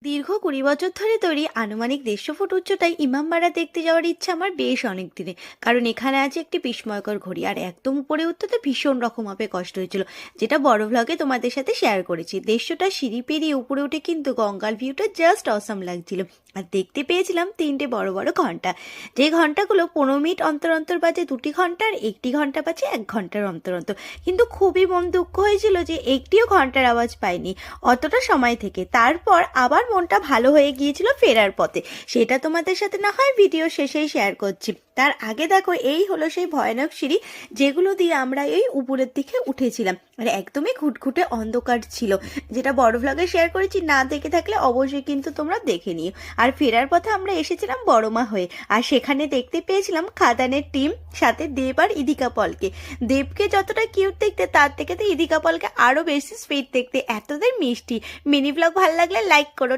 দীর্ঘ ২০ বছর ধরে তৈরি আনুমানিক ১৫০ ফুট উচ্চতায় ইমামবাড়া দেখতে যাওয়ার ইচ্ছা আমার বেশ অনেক দিনে। কারণ এখানে আছে একটি বিস্ময়কর ঘড়ি, আর একদম উপরে উঠতে ভীষণ রকমভাবে কষ্ট হয়েছিল, যেটা বড় ভ্লগে তোমাদের সাথে শেয়ার করেছি। দেড়শোটা সিঁড়ি পেরিয়ে উপরে উঠে কিন্তু গঙ্গার ভিউটা জাস্ট অসাম লাগছিল। আর দেখতে পেয়েছিলাম ৩টে বড় বড় ঘন্টা, যে ঘন্টাগুলো ১৫ মিনিট অন্তর অন্তর বাজে ২টি ঘন্টা, আর একটি ঘন্টা বাজে ১ ঘন্টার অন্তর অন্তর। কিন্তু খুবই মন দুঃখ হয়েছিল যে একটিও ঘন্টার আওয়াজ পাইনি অতটা সময় থেকে। তারপর আবার মনটা ভালো হয়ে গিয়েছিল ফেরার পথে, সেটা তোমাদের সাথে না হয় ভিডিও শেষেই শেয়ার করছি। তার আগে দেখো, এই হলো সেই ভয়ানক সিঁড়ি যেগুলো দিয়ে আমরা এই উপরের দিকে উঠেছিলাম, আর একদমই ঘুটঘুটে অন্ধকার ছিল, যেটা বড় ভ্লগে শেয়ার করেছি। না দেখে থাকলে অবশ্যই কিন্তু তোমরা দেখে নিও। আর ফেরার পথে আমরা এসেছিলাম বড়মা হয়ে, আর সেখানে দেখতে পেয়েছিলাম খাদানের টিম, সাথে দেব আর ইদিকা পলকে। দেবকে যতটা কিউট দেখতে, তার থেকে তো ইদিকা পলকে আরো বেশি স্পিড দেখতে, এতদের মিষ্টি। মিনি ব্লগ ভালো লাগলে লাইক করো।